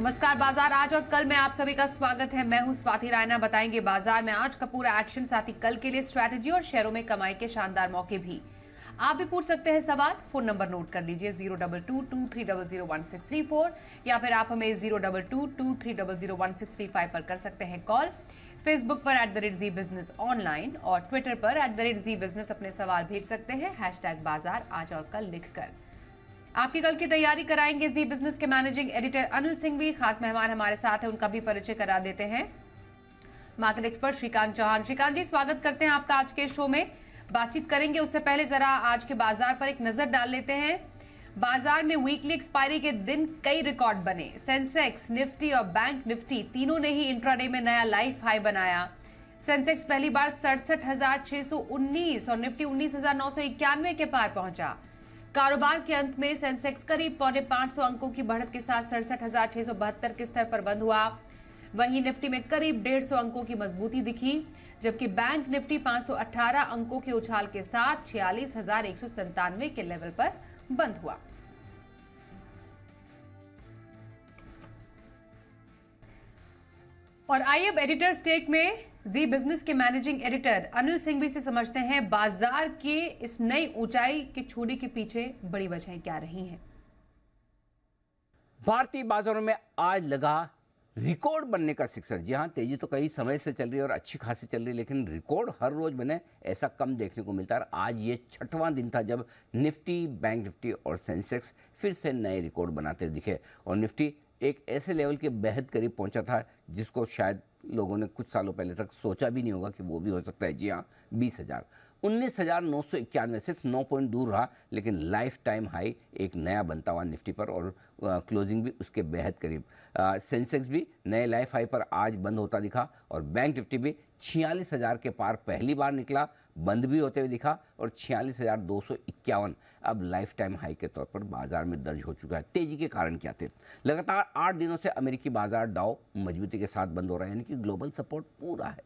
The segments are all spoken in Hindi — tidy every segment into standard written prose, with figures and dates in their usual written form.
नमस्कार बाजार आज और कल में आप सभी का स्वागत है। मैं हूं स्वाति रायना। बताएंगे बाजार में आज का पूरा एक्शन, साथ ही कल के लिए स्ट्रैटेजी और शेयरों में कमाई के शानदार मौके भी। आप भी पूछ सकते हैं सवाल। फोन नंबर नोट कर लीजिए 0222300164 या फिर आप हमें 0222300165 पर कर सकते हैं कॉल। फेसबुक पर @ZBusiness ऑनलाइन और ट्विटर पर @ZBusiness अपने सवाल भेज सकते हैं #बाजार आज और कल लिखकर। आपकी कल की तैयारी कराएंगे जी बिजनेस के मैनेजिंग एडिटर अनिल सिंघवी। खास मेहमान हमारे साथ हैं, उनका भी परिचय करा देते हैं। Market expert Shrikant Chauhan. श्रीकांत जी, स्वागत करते हैं आपका आज के शो में। बातचीत करेंगे उससे पहले जरा आज के बाजार पर एक नजर डाल लेते हैं। बाजार में वीकली एक्सपायरी के दिन कई रिकॉर्ड बने। सेंसेक्स, निफ्टी और बैंक निफ्टी तीनों ने ही इंट्राडे में नया लाइफ हाई बनाया। सेंसेक्स पहली बार 67,619 और निफ्टी 19,991 के पार पहुंचा। कारोबार के अंत में सेंसेक्स करीब 550 अंकों की बढ़त के साथ 67,672 के स्तर पर बंद हुआ। वहीं निफ्टी में करीब 150 अंकों की मजबूती दिखी, जबकि बैंक निफ्टी 518 अंकों के उछाल के साथ 46,197 के लेवल पर बंद हुआ। और आइए अब एडिटर्स टेक में जी बिजनेस के मैनेजिंग एडिटर अनिल सिंघवी से समझते हैं बाजार के इस नई ऊंचाई के छूने के पीछे बड़ी वजहें क्या रही हैं। भारतीय बाजारों में आज लगा रिकॉर्ड बनने का सिक्सर। जी हाँ, तेजी तो कई समय से चल रही है और अच्छी खासी चल रही है, लेकिन रिकॉर्ड हर रोज बने ऐसा कम देखने को मिलता है। आज ये 6वां दिन था जब निफ्टी, बैंक निफ्टी और सेंसेक्स फिर से नए रिकॉर्ड बनाते दिखे और निफ्टी एक ऐसे लेवल के बेहद करीब पहुंचा था जिसको शायद लोगों ने कुछ सालों पहले तक सोचा भी नहीं होगा कि वो भी हो सकता है। जी हाँ, 20,000 19,991 सिर्फ 9 पॉइंट दूर रहा, लेकिन लाइफ टाइम हाई एक नया बनता हुआ निफ्टी पर और क्लोजिंग भी उसके बेहद करीब। सेंसेक्स भी नए लाइफ हाई पर आज बंद होता दिखा और बैंक निफ्टी भी 46,000 के पार पहली बार निकला, बंद भी होते हुए दिखा और 46,251 अब लाइफ टाइम हाई के तौर पर बाजार में दर्ज हो चुका है। तेजी के कारण क्या थे? लगातार 8 दिनों से अमेरिकी बाजार डाउ मजबूती के साथ बंद हो रहा है, यानी कि ग्लोबल सपोर्ट पूरा है।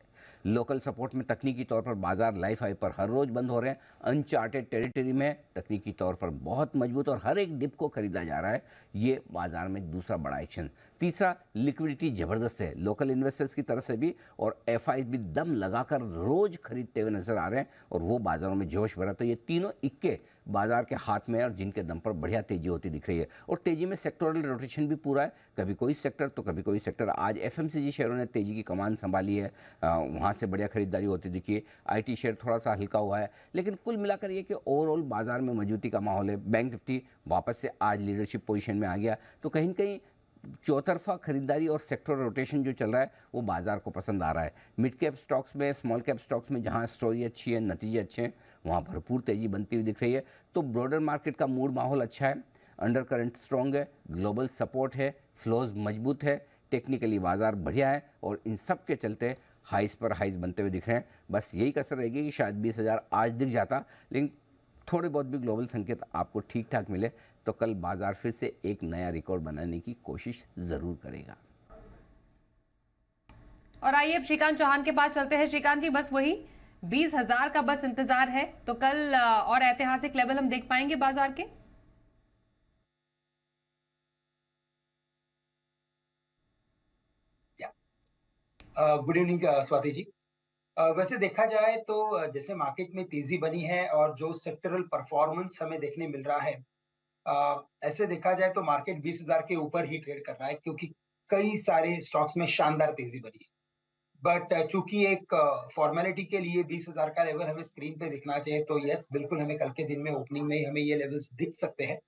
लोकल सपोर्ट में तकनीकी तौर पर बाजार लाइफ हाई पर हर रोज बंद हो रहे हैं। अनचार्टेड टेरिटरी में तकनीकी तौर पर बहुत मजबूत और हर एक डिप को खरीदा जा रहा है। ये बाजार में दूसरा बड़ा एक्शन। तीसरा, लिक्विडिटी जबरदस्त है लोकल इन्वेस्टर्स की तरफ से भी और एफआई भी दम लगाकर रोज खरीदते हुए नजर आ रहे हैं और वो बाजारों में जोश भरा। तो ये तीनों इक्के बाजार के हाथ में है और जिनके दम पर बढ़िया तेजी होती दिख रही है। और तेजी में सेक्टोरल रोटेशन भी पूरा है, कभी कोई सेक्टर तो कभी कोई सेक्टर। आज एफएमसीजी शेयरों ने तेजी की कमान संभाली है, वहाँ से बढ़िया खरीदारी होती दिखी है। आईटी शेयर थोड़ा सा हल्का हुआ है, लेकिन कुल मिलाकर ये कि ओवरऑल बाजार में मजबूती का माहौल है। बैंक निफ्टी वापस से आज लीडरशिप पोजीशन में आ गया, तो कहीं न कहीं चौतरफा खरीदारी और सेक्टर रोटेशन जो चल रहा है वो बाजार को पसंद आ रहा है। मिड कैप स्टॉक्स में, स्मॉल कैप स्टॉक्स में जहां स्टोरी अच्छी है, नतीजे अच्छे हैं, वहां भरपूर तेजी बनती हुई दिख रही है। तो ब्रॉडर मार्केट का मूड माहौल अच्छा है, अंडर करंट स्ट्रॉन्ग है, ग्लोबल सपोर्ट है, फ्लोज मजबूत है, टेक्निकली बाजार बढ़िया है और इन सब के चलते हाइस पर हाइस बनते हुए दिख रहे हैं। बस यही कसर रहेगी कि शायद 20,000 आज दिख जाता, लेकिन थोड़े बहुत भी ग्लोबल संकेत आपको ठीक ठाक मिले तो कल बाजार फिर से एक नया रिकॉर्ड बनाने की कोशिश जरूर करेगा। और आइए अब श्रीकांत चौहान के पास चलते हैं। श्रीकांत जी, बस वही 20,000 का बस इंतजार है, तो कल और ऐतिहासिक लेवल हम देख पाएंगे बाजार के। Good evening Swati ji. वैसे देखा जाए तो जैसे मार्केट में तेजी बनी है और जो सेक्टरल परफॉर्मेंस हमें देखने मिल रहा है, ऐसे देखा जाए तो मार्केट 20,000 के ऊपर ही ट्रेड कर रहा है क्योंकि कई सारे स्टॉक्स में शानदार तेजी बनी है। बट चूंकि एक फॉर्मेलिटी के लिए 20,000 का लेवल हमें स्क्रीन पे दिखना चाहिए, तो यस बिल्कुल हमें कल के दिन में ओपनिंग में ही हमें ये लेवल्स दिख सकते हैं।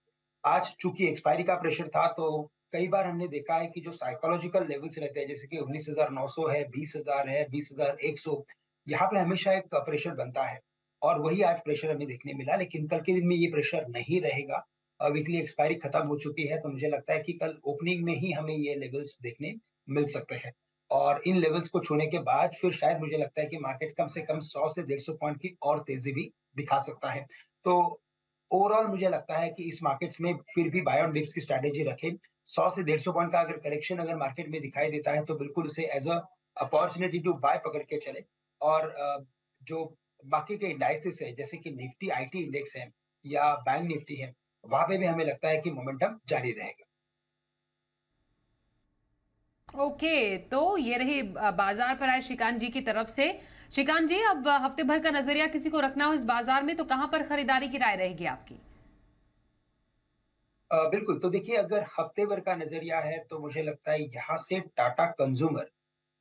आज चूंकि एक्सपायरी का प्रेशर था, तो कई बार हमने देखा है कि जो साइकोलॉजिकल लेवल्स रहते हैं जैसे कि 19,900 है, 20,000 है, 20,100, यहाँ पे हमेशा एक प्रेशर बनता है और वही आज प्रेशर हमें देखने मिला। लेकिन कल के दिन में ये प्रेशर नहीं रहेगा। वीकली एक्सपायरी खत्म हो चुकी है, तो मुझे लगता है कि कल ओपनिंग में ही हमें ये लेवल्स देखने मिल सकते हैं और इन लेवल्स को छूने के बाद फिर शायद मुझे लगता है कि मार्केट कम से कम 100 से 150 पॉइंट की और तेजी भी दिखा सकता है। तो ओवरऑल मुझे लगता है कि इस मार्केट्स में फिर भी बाय ऑन डिप्स की स्ट्रैटेजी रखें। 100 से 150 पॉइंट का अगर करेक्शन अगर मार्केट में दिखाई देता है, तो बिल्कुल उसे as a opportunity to buy पकड़ के चले। और जो बाकी के इंडाइसेस है जैसे कि निफ्टी आईटी इंडेक्स है या बैंक निफ्टी है, वहां पे भी हमें लगता है कि मोमेंटम जारी रहेगा। ओके, तो ये रही बाजार पर आए श्रीकांत जी की तरफ से। श्रीकांत जी, अब हफ्ते भर का नजरिया किसी को रखना हो इस बाजार में तो कहां पर खरीदारी की राय रहेगी आपकी? बिल्कुल, तो देखिए अगर हफ्ते भर का नज़रिया है तो मुझे लगता है यहाँ से टाटा कंज्यूमर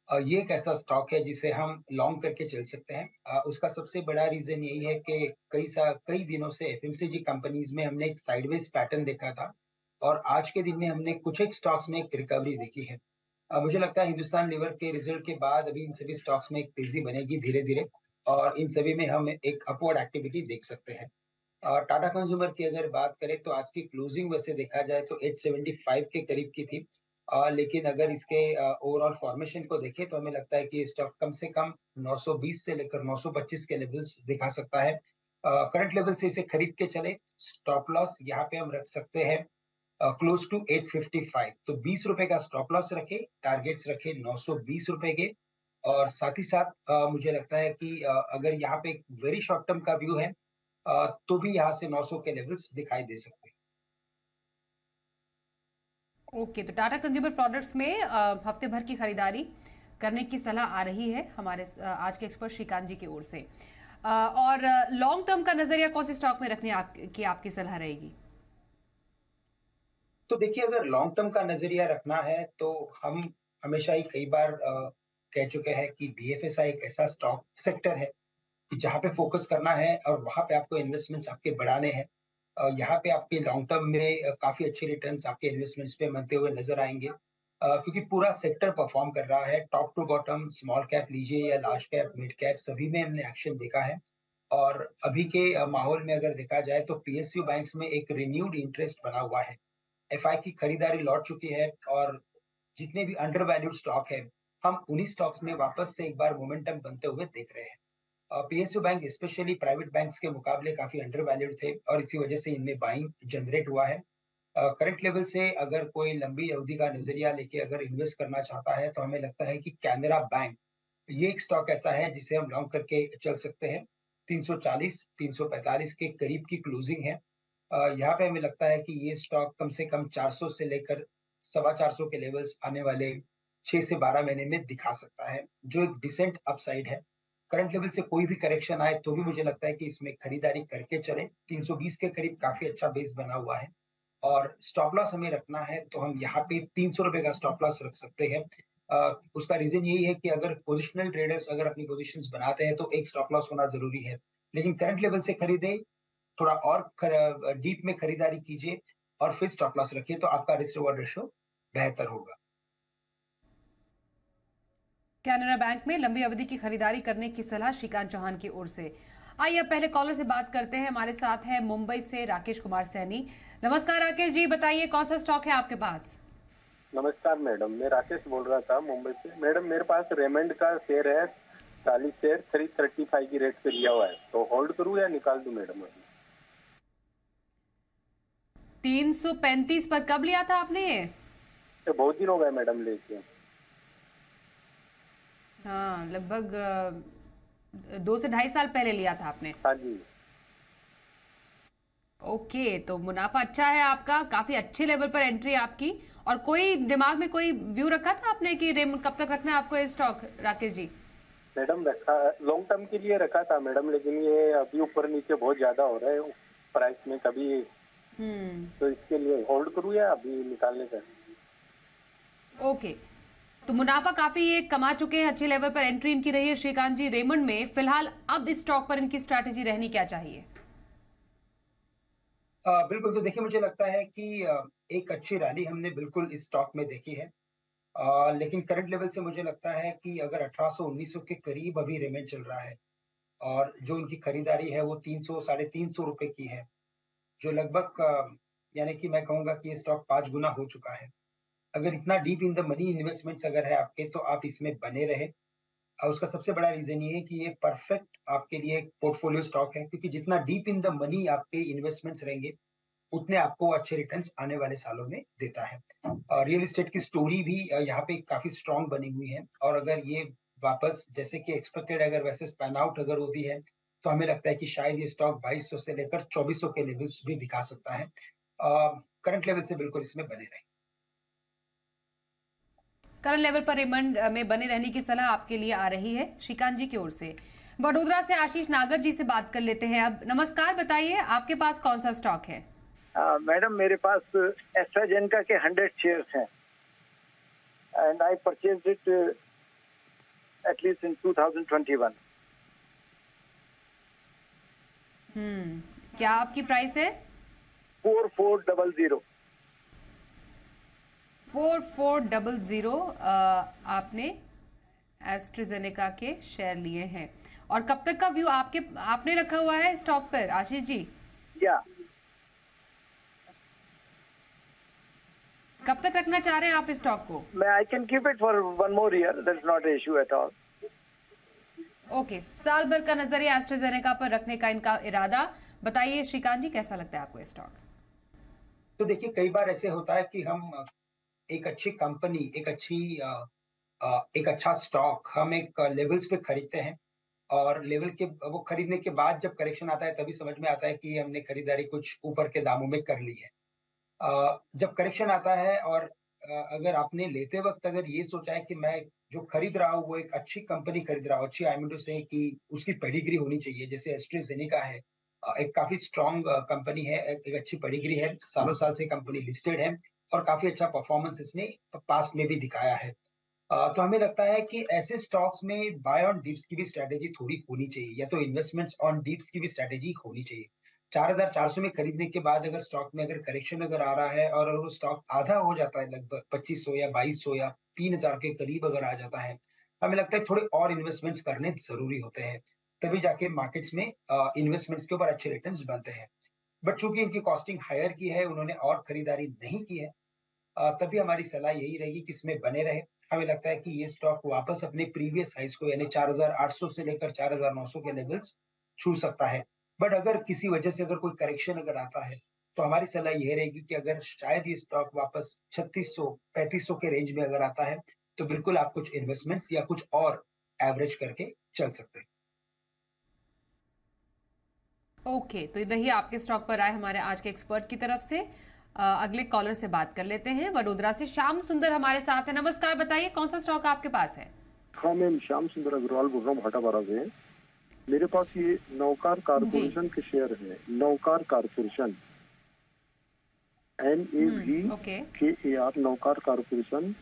ये एक ऐसा स्टॉक है जिसे हम लॉन्ग करके चल सकते हैं। उसका सबसे बड़ा रीज़न यही है कि कई दिनों से एफएमसीजी कंपनीज़ में हमने एक साइडवेज़ पैटर्न देखा था और आज के दिन में हमने कुछ एक स्टॉक्स में एक रिकवरी देखी है। मुझे लगता है हिंदुस्तान लीवर के रिज़ल्ट के बाद अभी इन सभी स्टॉक्स में एक तेज़ी बनेगी धीरे-धीरे और इन सभी में हम एक अपवर्ड एक्टिविटी देख सकते हैं। टाटा कंज्यूमर की अगर बात करें तो आज की क्लोजिंग वैसे देखा जाए तो 875 के करीब की थी। लेकिन अगर इसके ओवरऑल फॉर्मेशन को देखें तो हमें लगता है कि ये स्टॉक कम से कम 920 से लेकर 925 के लेवल्स दिखा सकता है। करंट लेवल से इसे खरीद के चले, स्टॉप लॉस यहाँ पे हम रख सकते हैं क्लोज टू 855 तो ₹20 का स्टॉप लॉस रखें, टारगेट्स रखें ₹920 के और साथ ही साथ मुझे लगता है कि अगर यहाँ पे एक वेरी शॉर्ट टर्म का व्यू है तो भी यहाँ से 900 के लेवल्स दिखाई दे सकते हैं। ओके, तो टाटा कंज्यूमर प्रोडक्ट्स में हफ्ते भर की खरीदारी करने की सलाह आ रही है हमारे आज के एक्सपर्ट श्रीकांत जी की ओर से। और लॉन्ग टर्म का नजरिया कौन से स्टॉक में रखने की आपकी सलाह रहेगी? तो देखिए अगर लॉन्ग टर्म का नज़रिया रखना है तो हम हमेशा ही कई बार कह चुके हैं कि बीएफएसआई एक ऐसा स्टॉक सेक्टर है कि जहाँ पे फ़ोकस करना है और वहाँ पे आपको इन्वेस्टमेंट्स आपके बढ़ाने हैं। यहाँ पे आपके लॉन्ग टर्म में काफ़ी अच्छे रिटर्न्स आपके इन्वेस्टमेंट्स पे बनते हुए नज़र आएँगे। क्योंकि पूरा सेक्टर परफ़ॉर्म कर रहा है, top to bottom small cap लीजिए या लार्ज कैप, मिड कैप सभी में हमने एक्शन देखा है। और अभी के माहौल में अगर देखा जाए तो पीएसयू बैंक्स में एक रिन्यूड इंटरेस्ट बना हुआ है। एफआई की खरीदारी लौट चुकी है और जितने भी अंडर वैल्यूड स्टॉक है, हम उन्हीं स्टॉक्स में वापस से एक बार मोमेंटम बनते हुए देख रहे हैं। PSU bank specially private banks के मुकाबले काफ़ी अंडर वैल्यूड थे और इसी वजह से इनमें बाइंग जनरेट हुआ है। करंट लेवल से अगर कोई लंबी अवधि का नज़रिया लेके अगर इन्वेस्ट करना चाहता है, तो हमें लगता है कि कैनरा बैंक ये एक स्टॉक ऐसा है जिसे हम लॉन्ग करके चल सकते हैं। 340, 345 के करीब की क्लोजिंग है। यहाँ पे हमें लगता है कि ये स्टॉक कम से कम 400 से लेकर सवा 400 के लेवल्स आने वाले 6 से 12 महीने में दिखा सकता है, जो एक डिसेंट अपसाइड है। करंट लेवल से कोई भी करेक्शन आए तो भी मुझे लगता है कि इसमें खरीदारी करके चलें। 320 के करीब काफ़ी अच्छा बेस बना हुआ है और स्टॉप लॉस हमें रखना है तो हम यहाँ पे ₹300 का स्टॉप लॉस रख सकते हैं। उसका रीज़न यही है कि अगर पोजिशनल ट्रेडर्स अगर अपनी पोज़ीशंस बनाते हैं तो एक स्टॉप लॉस होना ज़रूरी है। लेकिन करंट लेवल से खरीदें, थोड़ा और डीप में खरीदारी कीजिए और फिर स्टॉप लॉस रखिए तो आपका रिस्क रिवॉर्ड रेशियो बेहतर होगा। कैनरा बैंक में लंबी अवधि की खरीदारी करने की सलाह श्रीकांत चौहान की ओर से। आइए अब पहले कॉलर से बात करते हैं। हमारे साथ है मुंबई से राकेश कुमार सैनी। नमस्कार राकेश जी, बताइए कौन सा स्टॉक है आपके पास? नमस्कार मैडम, मैं राकेश बोल रहा था मुंबई से। मैडम मेरे पास रेमंड का शेयर है, 40 शेयर 335 की रेट पे लिया हुआ है, तो होल्ड करूँ या निकाल दूं मैडम अभी? 335 पर कब लिया था आपने ये? तो बहुत दिन हो गए मैडम लेके। हाँ, लगभग 2 से ढाई साल पहले लिया था आपने। हाँ जी। ओके, तो मुनाफा अच्छा है आपका, काफी अच्छे लेवल पर एंट्री आपकी। और कोई दिमाग में कोई व्यू रखा था आपने कि रेम कब तक रखना है आपको ये स्टॉक, राकेश जी? मैडम रखा, लॉन्ग टर्म के लिए रखा था मैडम, लेकिन ये अभी ऊपर नीचे बहुत ज्यादा हो रहा है प्राइस में कभी, हम्म। तो इसके लिए होल्ड करूँ या अभी निकालने का? ओके, तो मुनाफा काफी ये कमा चुके हैं, अच्छे लेवल पर एंट्री इनकी रही है श्रीकांत जी रेमंड में। फिलहाल अब इस स्टॉक पर इनकी स्ट्रैटेजी रहनी क्या चाहिए? बिल्कुल, तो देखिए मुझे लगता है कि एक अच्छी रैली हमने बिल्कुल इस स्टॉक में देखी है। लेकिन करंट लेवल से मुझे लगता है कि अगर 1800-1900 के करीब अभी रेमंड चल रहा है और जो इनकी खरीदारी है वो 300 साढ़े ₹300 की है, जो लगभग यानी कि मैं कहूँगा कि ये स्टॉक 5 गुना हो चुका है। अगर इतना deep in the money investments अगर है आपके तो आप इसमें बने रहें। उसका सबसे बड़ा रीज़न ये है कि ये परफेक्ट आपके लिए एक पोर्टफोलियो स्टॉक है क्योंकि जितना डीप इन द मनी आपके इन्वेस्टमेंट्स रहेंगे, उतने आपको अच्छे रिटर्न्स आने वाले सालों में देता है। रियल एस्टेट की स्टोरी भी यहाँ पे काफ़ी स्ट्रॉन्ग बनी हुई है और अगर ये वापस जैसे कि एक्सपेक्टेड अगर वैसे पैन आउट अगर होती है, तो हमें लगता है कि शायद ये स्टॉक 2200 से लेकर 2400 के लेवल्स भी दिखा सकता है। करंट लेवल से बिल्कुल इसमें बने रहें। करंट लेवल पर रेमंड में बने रहने की सलाह आपके लिए आ रही है श्रीकांत जी की ओर से। वडोदरा से आशीष नागर जी से बात कर लेते हैं अब। नमस्कार, बताइए आपके पास कौन सा स्टॉक है? मैडम मेरे पास एस्ट्राजेनेका के 100 शेयर्स हैं and I purchased it at least in 2021। क्या आपकी प्राइस है? 4400। 4400 आपने एस्ट्राजेनेका के शेयर लिए हैं। और कब तक का व्यू आपने रखा हुआ है स्टॉक पर आशीष जी? या कब तक रखना चाह रहे हैं आप इस स्टॉक को? मैं I can keep it for 1 more year, that is not issue at all. Okay, साल भर का नजरिया एस्ट्राजेनेका पर रखने का इनका इरादा। बताइए श्रीकांत जी, कैसा लगता है आपको ये स्टॉक? तो देखिए, कई बार ऐसे होता है कि हम एक अच्छी कंपनी, एक अच्छा स्टॉक हम एक लेवल्स पे खरीदते हैं और लेवल के वो खरीदने के बाद जब करेक्शन आता है तभी समझ में आता है कि हमने खरीदारी कुछ ऊपर के दामों में कर ली है। जब करेक्शन आता है और अगर आपने लेते वक्त अगर ये सोचा है कि मैं जो खरीद रहा हूँ वो एक अच्छी कंपनी खरीद रहा हूँ, अच्छी आई मीन टू से कि उसकी पेडिग्री होनी चाहिए, जैसे एस्ट्राजेनेका है, एक काफी स्ट्रॉन्ग कंपनी है, एक अच्छी पेडिग्री है, सालों साल से कंपनी लिस्टेड है और काफी अच्छा परफॉर्मेंस इसने पास्ट में भी दिखाया है। तो हमें लगता है कि ऐसे स्टॉक्स में बाय ऑन डिप्स की भी स्ट्रैटेजी थोड़ी होनी चाहिए, या तो इन्वेस्टमेंट्स ऑन डिप्स की भी स्ट्रैटेजी होनी चाहिए। 4400 में खरीदने के बाद अगर स्टॉक में अगर करेक्शन अगर आ रहा है और अगर वो स्टॉक आधा हो जाता है, लगभग 2500 या 2200 या 3000 के करीब अगर आ जाता है, हमें लगता है थोड़े और इन्वेस्टमेंट्स करने ज़रूरी होते हैं। तभी जाके मार्केट्स में इन्वेस्टमेंट्स के ऊपर अच्छे रिटर्न्स बनते हैं। बट चूंकि इनकी कॉस्टिंग हायर की है, उन्होंने और खरीदारी नहीं की है, तभी हमारी सलाह यही रहेगी कि इसमें बने रहे। हमें लगता है कि ये स्टॉक वापस अपने प्रीवियस हाइस को यानी 4800 से लेकर 4900 के लेवल्स छू सकता है। बट अगर किसी वजह से अगर कोई करेक्शन अगर आता है, तो हमारी सलाह ये रहेगी कि अगर शायद ये स्टॉक वापस 3600 3500 के रेंज में अगर आता है, तो बिल्कुल आप कुछ इन्वेस्टमेंट्स या कुछ और एवरेज करके चल सकते हैं। ओके, तो रही आपके स्टॉक पर आए हमारे आज के एक्सपर्ट की तरफ से। अगले कॉलर से बात कर लेते हैं। वडोदरा से श्याम सुंदर हमारे साथ है। नमस्कार, बताइए कौन सा स्टॉक आपके पास है? हाँ मैम, श्याम सुंदर अग्रवाल बोल रहा हूँ भाटापारा से। मेरे पास ये नौकार कारपोरेशन के शेयर है। नौकार कारपोरेशन, NAVKAR, नौकार कारपोरेशन।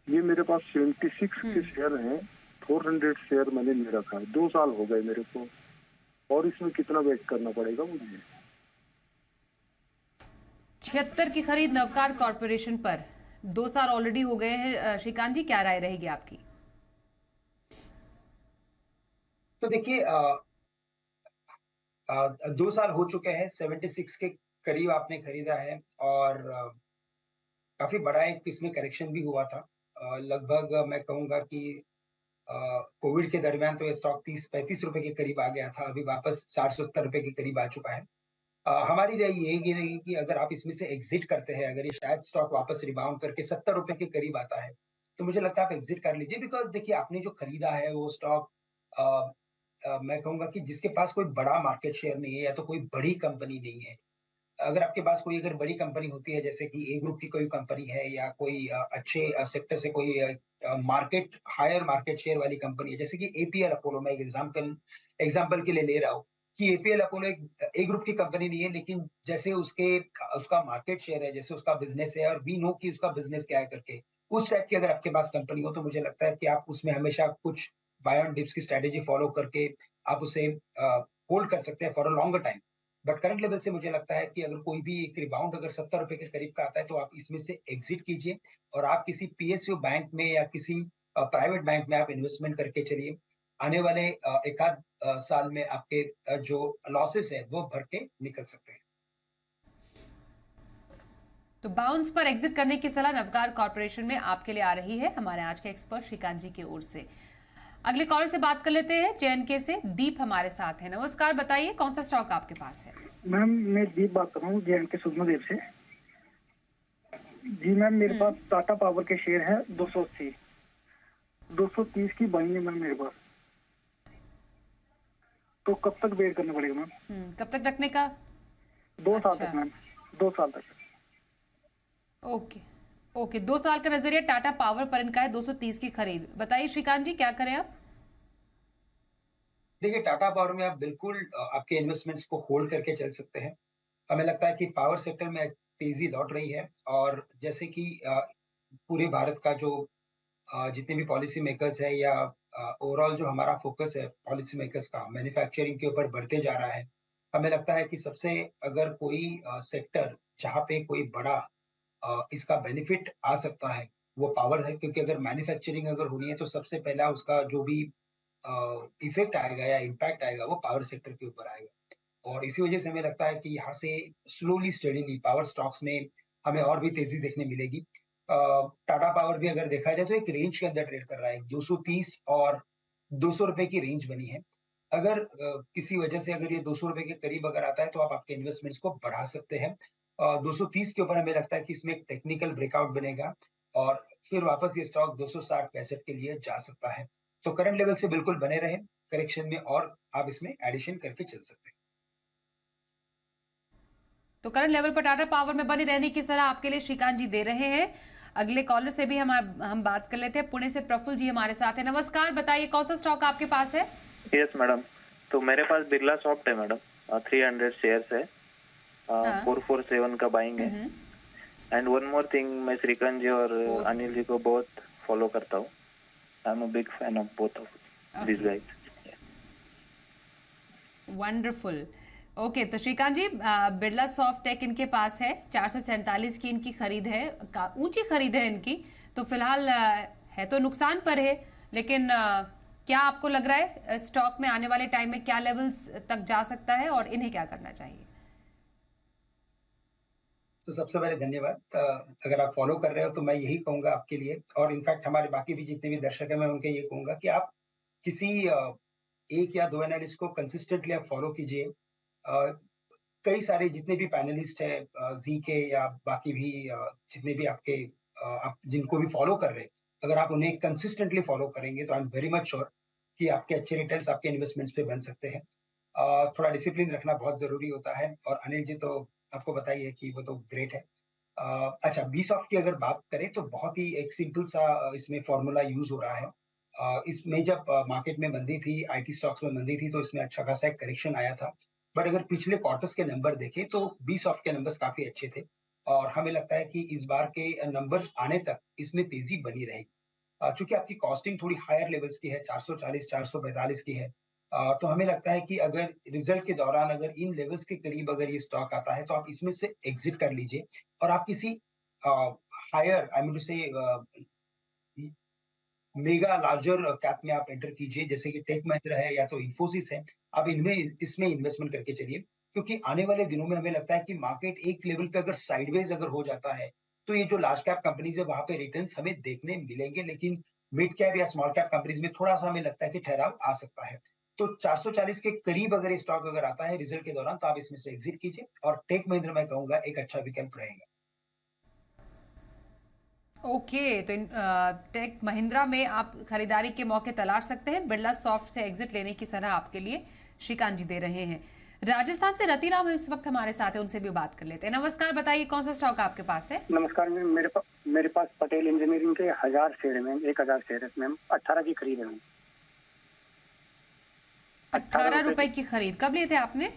ये मेरे पास 76 के शेयर हैं। 400 शेयर मैंने ले रखा है। 2 साल हो गए मेरे को। और इसमें कितना वेट करना पड़ेगा मुझे? 76 की खरीद नवकार कॉर्पोरेशन पर 2 साल ऑलरेडी हो गए हैं। श्रीकांत जी, क्या राय रहेगी आपकी? तो देखिए, 2 साल हो चुके हैं, 76 के करीब आपने खरीदा है और काफी बड़ा एक इसमें करेक्शन भी हुआ था। लगभग मैं कहूंगा कि कोविड के दरमियान तो ये स्टॉक 30-35 रुपए के करीब आ गया था, अभी वापस 60-70 रुपए के करीब आ चुका है। हमारी राय यही रहेगी कि अगर आप इसमें से एग्जिट करते हैं, अगर ये शायद स्टॉक वापस रिबाउंड करके 70 रुपए के करीब आता है, तो मुझे लगता है आप एग्जिट कर लीजिए। बिकॉज देखिए, आपने जो खरीदा है वो स्टॉक, मैं कहूंगा कि जिसके पास कोई बड़ा मार्केट शेयर नहीं है या तो कोई बड़ी कंपनी नहीं है। अगर आपके पास कोई अगर बड़ी कंपनी होती है, जैसे कि ए ग्रुप की कोई कंपनी है या कोई अच्छे सेक्टर से कोई हायर मार्केट शेयर वाली कंपनी है, जैसे कि एपीएल अपोलो, मैं एक एग्जांपल के लिए ले रहा हूँ कि एपीएल अपोलो एक ए ग्रुप की कंपनी नहीं है, लेकिन जैसे उसका मार्केट शेयर है, जैसे उसका बिजनेस है और वी नो कि उसका बिजनेस क्या है करके, उस टाइप की अगर आपके पास कंपनी हो, तो मुझे लगता है कि आप उसमें हमेशा कुछ बाय ऑन डिप्स की स्ट्रेटेजी फॉलो करके आप उसे होल्ड कर सकते हैं for a longer time. But current level से मुझे लगता है कि अगर कोई भी एक रिबाउंड अगर 70 रुपए के करीब का आता है, तो आप इसमें से एग्जिट कीजिए और आप किसी पीएसयू बैंक में या किसी प्राइवेट बैंक में आप इन्वेस्टमेंट करके चलिए। आने वाले एक आध साल में आपके जो लॉसेस है वो भर के निकल सकते हैं। तो बाउंस पर एग्जिट करने की सलाह नवकार कॉर्पोरेशन में आपके लिए आ रही है हमारे आज के एक्सपर्ट श्रीकांत जी की ओर से। अगले कॉलर से बात कर लेते हैं। जेएनके से दीप हमारे साथ है। नमस्कार, बताइए कौन सा स्टॉक आपके पास है? मैम, मैं दीप बात कर रहा हूँ जेएनके सुषमादेव से। जी मैम, मेरे पास टाटा पावर के शेयर है 280, 230 की बाइंग है मैम मेरे पास। तो कब तक वेट करना पड़ेगा मैम? कब तक रखने का? 2 साल तक मैम, 2 साल तक। ओके ओके, 2 साल का नजरिया टाटा पावर पर इनका है 230 की खरीद। बताइए श्रीकांत जी, क्या करें आप? देखिए, टाटा पावर में आप बिल्कुल आपके इन्वेस्टमेंट्स को होल्ड करके चल सकते हैं। हमें लगता है कि पावर सेक्टर में तेजी लौट रही है, और जैसे कि पूरे भारत का जो जितने भी पॉलिसी मेकर्स है, या ओवरऑल जो हमारा फोकस है पॉलिसी मेकर्स का मैन्युफैक्चरिंग के ऊपर बढ़ते जा रहा है। हमें लगता है कि सबसे अगर कोई सेक्टर जहाँ पे कोई बड़ा इसका बेनिफिट आ सकता है, वो पावर है, क्योंकि अगर मैन्युफैक्चरिंग अगर होनी है तो सबसे पहला उसका जो भी इफेक्ट आएगा या इम्पैक्ट आएगा वो पावर सेक्टर के ऊपर आएगा। और इसी वजह से हमें लगता है कि यहाँ से स्लोली स्टेडीली पावर स्टॉक्स में हमें और भी तेजी देखने मिलेगी। टाटा पावर भी अगर देखा जाए तो एक रेंज के अंदर ट्रेड कर रहा है, 230 और 200 रुपए की रेंज बनी है। अगर किसी वजह से अगर ये 200 रुपए के करीब अगर आता है तो आप आपके इन्वेस्टमेंट्स को बढ़ा सकते हैं। 230 के ऊपर हमें लगता है कि इसमें एक टेक्निकल ब्रेकआउट बनेगा, और फिर वापस ये स्टॉक 260-65 के लिए जा सकता है। तो करंट लेवल से बिल्कुल बने रहे करेक्शन में, और आप इसमें एडिशन करके चल सकते हैं। तो करंट लेवल पर टाटा पावर में बने रहने की सलाह आपके लिए श्रीकांत जी दे रहे हैं। अगले कॉलर से भी हम बात कर लेते हैं। पुणे से प्रफुल्ल जी हमारे साथ है। नमस्कार, बताइए कौन सा स्टॉक आपके पास है? यस मैडम, तो मेरे पास बिरला सॉफ्ट है मैडम, 300 शेयर्स है, हाँ। 447 का बाइंग है। एंड वन मोर थिंग, मैं श्रीकांत जी और अनिल जी को बहुत फॉलो करता हूँ। I am a big fan of both of this guys. Wonderful. Okay, तो श्रीकांत जी, बिरला सॉफ्ट टेक इनके पास है, 447 की इनकी खरीद है, ऊंची खरीद है इनकी। तो फिलहाल है तो नुकसान पर है, लेकिन क्या आपको लग रहा है स्टॉक में आने वाले टाइम में क्या लेवल्स तक जा सकता है और इन्हें क्या करना चाहिए? तो सबसे पहले धन्यवाद। अगर आप फॉलो कर रहे हो तो मैं यही कहूंगा आपके लिए, और इनफैक्ट हमारे बाकी भी जितने भी दर्शक हैं मैं उनके ये कहूंगा कि आप किसी एक या दो एनालिस्ट को कंसिस्टेंटली आप फॉलो कीजिए। कई सारे जितने भी पैनलिस्ट हैं जी के या बाकी भी जितने भी आपके आप जिनको भी फॉलो कर रहे हैं, अगर आप उन्हें कंसिस्टेंटली फॉलो करेंगे तो I am very much sure कि आपके अच्छे रिटर्न्स आपके इन्वेस्टमेंट्स पे बन सकते हैं। थोड़ा डिसिप्लिन रखना बहुत जरूरी होता है, और अनिल जी तो आपको बताइए कि वो तो ग्रेट है। अच्छा, बीसॉफ्ट की अगर बात करें तो बहुत ही एक सिंपल सा इसमें फॉर्मूला यूज हो रहा है। इसमें जब मार्केट में मंदी थी, आईटी स्टॉक्स में मंदी थी, तो इसमें अच्छा खासा एक करेक्शन आया था। बट अगर पिछले क्वार्टर्स के नंबर देखें तो बीसॉफ्ट के नंबर्स काफी अच्छे थे, और हमें लगता है कि इस बार के नंबर्स आने तक इसमें तेजी बनी रहेगी। चूंकि आपकी कॉस्टिंग थोड़ी हायर लेवल्स की है, 440 445 की है। तो हमें लगता है कि अगर रिजल्ट के दौरान अगर इन लेवल्स के करीब अगर ये स्टॉक आता है तो आप इसमें से एग्जिट कर लीजिए, और आप किसी हायर आई मीन टू से मेगा लार्जर कैप में आप एंटर कीजिए, जैसे कि टेक महिंद्रा है या तो इन्फोसिस है। आप इनमें इसमें इन्वेस्टमेंट करके चलिए, क्योंकि आने वाले दिनों में हमें लगता है कि मार्केट एक लेवल पे अगर साइडवेज अगर हो जाता है तो ये जो लार्ज कैप कंपनीज है वहां पे रिटर्न्स हमें देखने मिलेंगे, लेकिन मिड कैप या स्मॉल कैप कंपनीज में थोड़ा सा हमें लगता है कि ठहराव आ सकता है। तो 440 के करीब अगर ये स्टॉक अगर आता है रिजल्ट के दौरान तो आप इसमें से एग्जिट कीजिए, और टेक महिंद्रा मैं कहूंगा एक अच्छा विकल्प रहेगा। ओके, तो टेक महिंद्रा में आप खरीदारी के मौके तलाश सकते हैं। बिरला सॉफ्ट से एग्जिट लेने की सलाह आपके लिए श्रीकांत जी दे रहे हैं। राजस्थान से रतिराम इस वक्त हमारे साथ है, उनसे भी बात कर लेते हैं। नमस्कार, बताइए कौन सा स्टॉक आपके पास है? नमस्कार मैम, मेरे पास पटेल इंजीनियरिंग के 1000 शेयर है मैम, 1000 शेयर है मैम, 18 की खरीद है मैम। 18 रुपए की खरीद कब लिए थे आपने?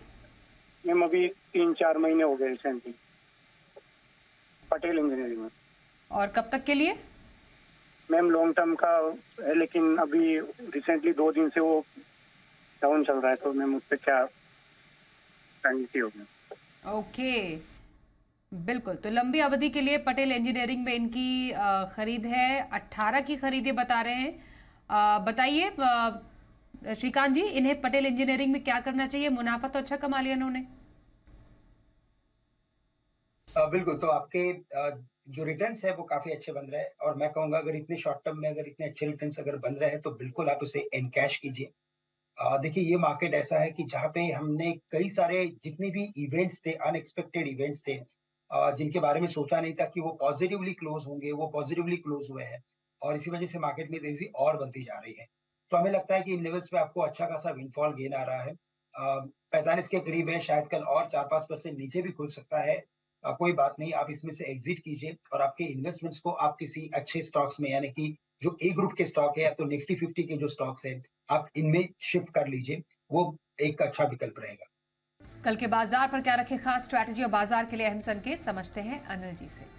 मैम अभी 3-4 महीने हो गए रिसेंटली, पटेल इंजीनियरिंग में। और कब तक के लिए? मैम लॉन्ग टर्म का है, लेकिन अभी रिसेंटली 2 दिन से वो डाउन चल रहा है, तो मैम उस पर क्या रणनीति होगी? ओके, बिल्कुल। तो लंबी अवधि के लिए पटेल इंजीनियरिंग में इनकी खरीद है, 18 की खरीद ये बता रहे हैं। बताइए श्रीकांत जी, इन्हें पटेल इंजीनियरिंग में क्या करना चाहिए? मुनाफा तो अच्छा कमा लिया इन्होंने। बिल्कुल, तो आपके जो रिटर्न्स है वो काफी अच्छे बन रहे हैं, और मैं कहूंगा अगर इतने शॉर्ट टर्म में अगर इतने अच्छे रिटर्न्स अगर बन रहे हैं तो बिल्कुल आप उसे एनकैश कीजिए। देखिए, ये मार्केट ऐसा है कि जहाँ पे हमने कई सारे जितने भी इवेंट्स थे, अनएक्सपेक्टेड इवेंट्स थे, जिनके बारे में सोचा नहीं था कि वो पॉजिटिवली क्लोज होंगे, वो पॉजिटिवली क्लोज हुए हैं, और इसी वजह से मार्केट में तेजी और बनती जा रही है। तो हमें लगता है कि इन लेवल्स पे आपको अच्छा खासा विंडफॉल गेन आ रहा है। 45 के करीब है, शायद कल और 4-5% नीचे भी खुल सकता है। कोई बात नहीं, आप इसमें से एग्जिट कीजिए और आपके इन्वेस्टमेंट्स को आप किसी अच्छे स्टॉक्स में, यानी कि जो ए ग्रुप के स्टॉक है या तो निफ्टी 50 के जो स्टॉक्स है, आप इनमें शिफ्ट कर लीजिए, वो एक अच्छा विकल्प रहेगा। कल के बाजार पर क्या रखे खास स्ट्रैटेजी और बाजार के लिए अहम संकेत, समझते हैं अनिल जी से।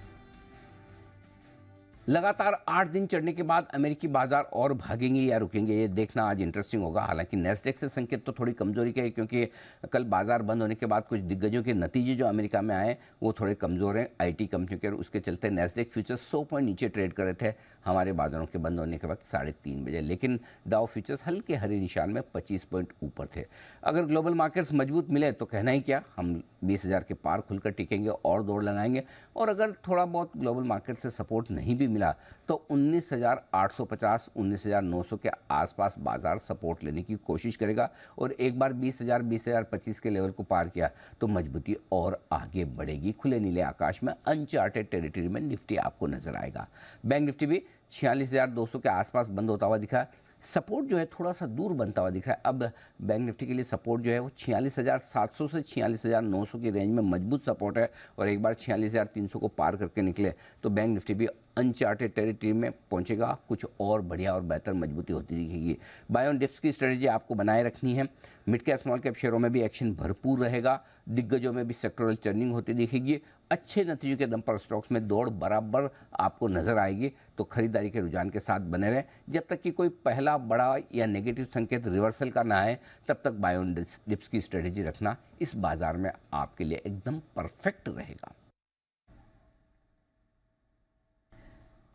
लगातार 8 दिन चढ़ने के बाद अमेरिकी बाजार और भागेंगे या रुकेंगे, ये देखना आज इंटरेस्टिंग होगा। हालांकि नेस्डेक से संकेत तो थोड़ी कमजोरी के है, क्योंकि कल बाजार बंद होने के बाद कुछ दिग्गजों के नतीजे जो अमेरिका में आए वो थोड़े कमजोर हैं आईटी कंपनियों के, और उसके चलते नेस्डेक फ्यूचर्स 100 पॉइंट नीचे ट्रेड कर रहे थे हमारे बाजारों के बंद होने के वक्त 3:30 बजे। लेकिन डाउ फ्यूचर्स हल्के हरे निशान में 25 पॉइंट ऊपर थे। अगर ग्लोबल मार्केट्स मजबूत मिले तो कहना ही क्या, हम 20,000 के पार खुलकर टिकेंगे और दौड़ लगाएंगे। और अगर थोड़ा बहुत ग्लोबल मार्केट से सपोर्ट नहीं भी मिला तो 19,850 19,900 के आसपास बाजार सपोर्ट लेने की कोशिश करेगा, और एक बार 20,000 20,025 के लेवल को पार किया तो मजबूती और आगे बढ़ेगी। खुले नीले आकाश में अनचार्टेड टेरिटरी में निफ्टी आपको नजर आएगा। बैंक निफ्टी भी 46,200 के आसपास बंद होता हुआ दिखा। सपोर्ट जो है थोड़ा सा दूर बनता हुआ दिख रहा है। अब बैंक निफ्टी के लिए सपोर्ट जो है वो 46,700 से 46,900 की रेंज में मजबूत सपोर्ट है, और एक बार 46,300 को पार करके निकले तो बैंक निफ्टी भी अनचार्टेड टेरिटरी में पहुंचेगा, कुछ और बढ़िया और बेहतर मजबूती होती दिखेगी। बाय ऑन डिप्स की स्ट्रेटजी आपको बनाए रखनी है। मिड कैप स्मॉल कैप शेयरों में भी एक्शन भरपूर रहेगा, दिग्गजों में भी सेक्टोरल चर्निंग होती दिखेगी। अच्छे नतीजों के दम पर स्टॉक्स में दौड़ बराबर आपको नजर आएगी, तो खरीदारी के रुझान के साथ बने रहें। जब तक कि कोई पहला बड़ा या नेगेटिव संकेत रिवर्सल का ना आए तब तक बाय ऑन डिप्स की स्ट्रेटजी रखना इस बाजार में आपके लिए एकदम परफेक्ट रहेगा।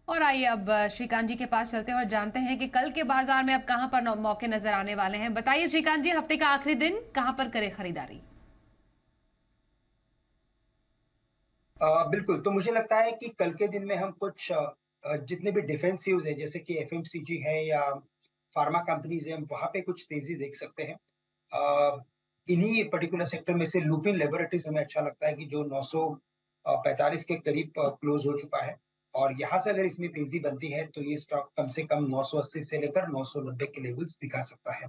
और आइए अब श्रीकांत जी के पास चलते हैं और जानते हैं कि कल के बाजार में अब कहां पर मौके नजर आने वाले हैं। बताइए श्रीकांत जी, हफ्ते का आखिरी दिन कहां पर करें खरीदारी? बिल्कुल, तो मुझे लगता है कि कल के दिन में हम कुछ जितने भी डिफेंसिव्स है, जैसे कि एफएमसीजी है या फार्मा कंपनीज है, हम वहां पे कुछ तेजी देख सकते हैं। इन्हीं पर्टिकुलर सेक्टर में से लुपिन लेबोरेटरीज हमें अच्छा लगता है कि जो 945 के करीब क्लोज हो चुका है, और यहाँ से अगर इसमें तेजी बनती है तो ये स्टॉक कम से कम 980 से लेकर 990 के लेवल्स दिखा सकता है।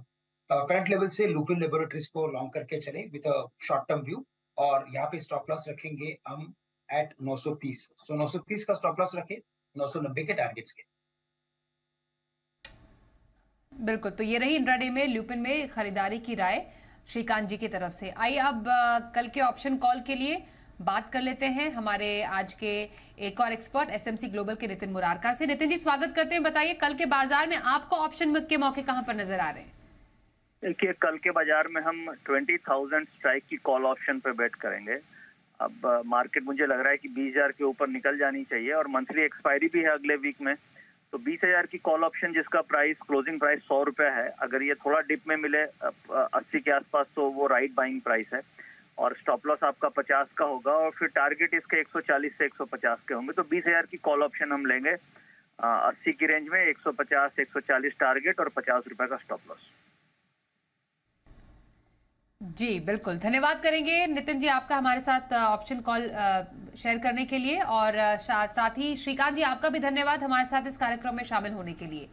करंट लेवल से लुपिन लेबोरेटरीज को लॉन्ग करके चले with a short term view, और यहाँ पे स्टॉप लॉस रखेंगे हम एट 930। सो 930 का स्टॉप लॉस रखें, 990 के टारगेट्स के। बिल्कुल, तो ये रही इंट्राडे में लुपिन में खरीदारी की राय श्रीकांत जी की तरफ से। आइए अब कल के ऑप्शन कॉल के लिए बात कर लेते हैं हमारे आज के एक और एक्सपर्ट एसएमसी ग्लोबल के नितिन मुरारका से। नितिन जी, स्वागत करते हैं। बताइए कल के बाजार में आपको ऑप्शन के मौके कहां पर नजर आ रहे हैं? देखिए, कल के बाजार में हम 20,000 स्ट्राइक की कॉल ऑप्शन पे बेट करेंगे। अब मार्केट मुझे लग रहा है कि 20,000 के ऊपर निकल जानी चाहिए, और मंथली एक्सपायरी भी है अगले वीक में, तो 20,000 की कॉल ऑप्शन जिसका प्राइस क्लोजिंग प्राइस 100 रुपये है, अगर ये थोड़ा डिप में मिले 80 के आसपास तो वो राइट बाइंग प्राइस है, और स्टॉप लॉस आपका 50 का होगा, और फिर टारगेट इसके 140 से 150 के होंगे। तो 20,000 की कॉल ऑप्शन हम लेंगे 80 की रेंज में, 150 140 टारगेट और 50 रुपए का स्टॉप लॉस। जी बिल्कुल, धन्यवाद करेंगे नितिन जी आपका हमारे साथ ऑप्शन कॉल शेयर करने के लिए, और साथ ही श्रीकांत जी आपका भी धन्यवाद हमारे साथ इस कार्यक्रम में शामिल होने के लिए।